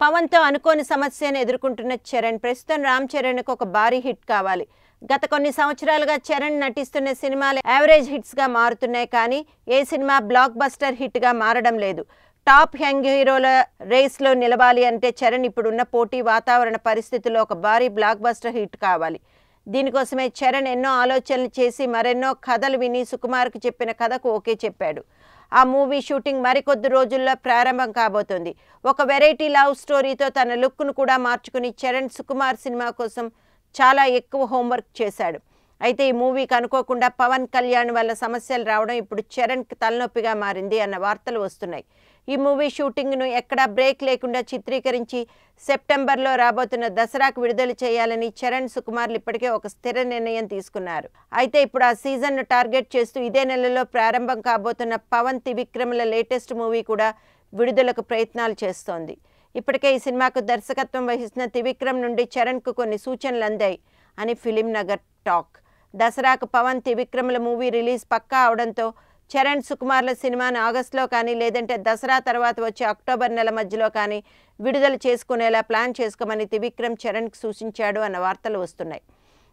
పవన్తో అనుకోని సమస్యను ఎదుర్కొంటున్న చరణ్ ప్రస్తుతం రామ్ చరణ్కు ఒక భారీ హిట్ కావాలి. గత కొన్ని సంవత్సరాలుగా చరణ్ నటిస్తున్న సినిమాలు యావరేజ్ హిట్స్గా మారుతున్నాయి, కానీ ఏ సినిమా బ్లాక్ బస్టర్ హిట్గా మారడం లేదు. టాప్ యంగ్ హీరోల రేస్లో నిలవాలి అంటే చరణ్ ఇప్పుడున్న పోటీ వాతావరణ పరిస్థితుల్లో ఒక భారీ బ్లాక్ బస్టర్ హిట్ కావాలి. దీనికోసమే చరణ్ ఎన్నో ఆలోచనలు చేసి మరెన్నో కథలు విని సుకుమార్కి చెప్పిన కథకు ఓకే చెప్పాడు. ఆ మూవీ షూటింగ్ మరికొద్ది రోజుల్లో ప్రారంభం కాబోతోంది. ఒక వెరైటీ లవ్ స్టోరీతో తన లుక్ను కూడా మార్చుకుని చరణ్ సుకుమార్ సినిమా కోసం చాలా ఎక్కువ హోంవర్క్ చేశాడు. అయితే ఈ మూవీకి అనుకోకుండా పవన్ కళ్యాణ్ వల్ల సమస్యలు రావడం ఇప్పుడు చరణ్కి తలనొప్పిగా మారింది అన్న వార్తలు వస్తున్నాయి. ఈ మూవీ షూటింగ్ను ఎక్కడా బ్రేక్ లేకుండా చిత్రీకరించి సెప్టెంబర్లో రాబోతున్న దసరాకు విడుదల చేయాలని చరణ్ సుకుమార్లు ఇప్పటికే ఒక స్థిర నిర్ణయం తీసుకున్నారు. అయితే ఇప్పుడు ఆ సీజన్ను టార్గెట్ చేస్తూ ఇదే నెలలో ప్రారంభం కాబోతున్న పవన్ త్రివిక్రమ్ల లేటెస్ట్ మూవీ కూడా విడుదలకు ప్రయత్నాలు చేస్తోంది. ఇప్పటికే ఈ సినిమాకు దర్శకత్వం వహిస్తున్న త్రివిక్రమ్ నుండి చరణ్కు కొన్ని సూచనలు అందాయి అని ఫిలిం నగర్ టాక్. దసరాకు పవన్ త్రివిక్రమ్ల మూవీ రిలీజ్ పక్కా అవడంతో చరణ్ సుకుమార్ల సినిమాను ఆగస్టులో కానీ లేదంటే దసరా తర్వాత వచ్చే అక్టోబర్ నెల మధ్యలో కానీ విడుదల చేసుకునేలా ప్లాన్ చేసుకోమని త్రివిక్రమ్ చరణ్కి సూచించాడు అన్న వార్తలు వస్తున్నాయి.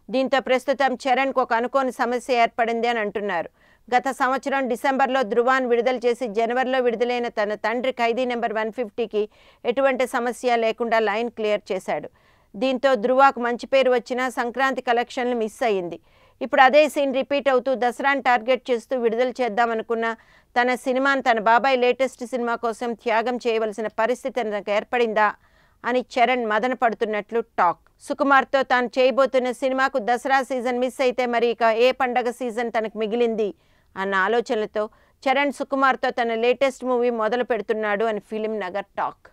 దీంతో ప్రస్తుతం చరణ్కు ఒక అనుకోని సమస్య ఏర్పడింది అని అంటున్నారు. గత సంవత్సరం డిసెంబర్లో ధృవాన్ విడుదల చేసి జనవరిలో విడుదలైన తన తండ్రి ఖైదీ నెంబర్ 150కి ఎటువంటి సమస్య లేకుండా లైన్ క్లియర్ చేశాడు. దీంతో ధృవాకు మంచి పేరు వచ్చినా సంక్రాంతి కలెక్షన్లు మిస్ అయ్యింది. ఇప్పుడు అదే సీన్ రిపీట్ అవుతూ దసరాను టార్గెట్ చేస్తూ విడుదల చేద్దామనుకున్న తన సినిమాను తన బాబాయ్ లేటెస్ట్ సినిమా కోసం త్యాగం చేయవలసిన పరిస్థితి తనకు ఏర్పడిందా అని చరణ్ మదన పడుతున్నట్లు టాక్. సుకుమార్తో తాను చేయబోతున్న సినిమాకు దసరా సీజన్ మిస్ అయితే మరి ఇక ఏ పండగ సీజన్ తనకు మిగిలింది అన్న ఆలోచనలతో చరణ్ సుకుమార్తో తన లేటెస్ట్ మూవీ మొదలు పెడుతున్నాడు అని ఫిలిం నగర్ టాక్.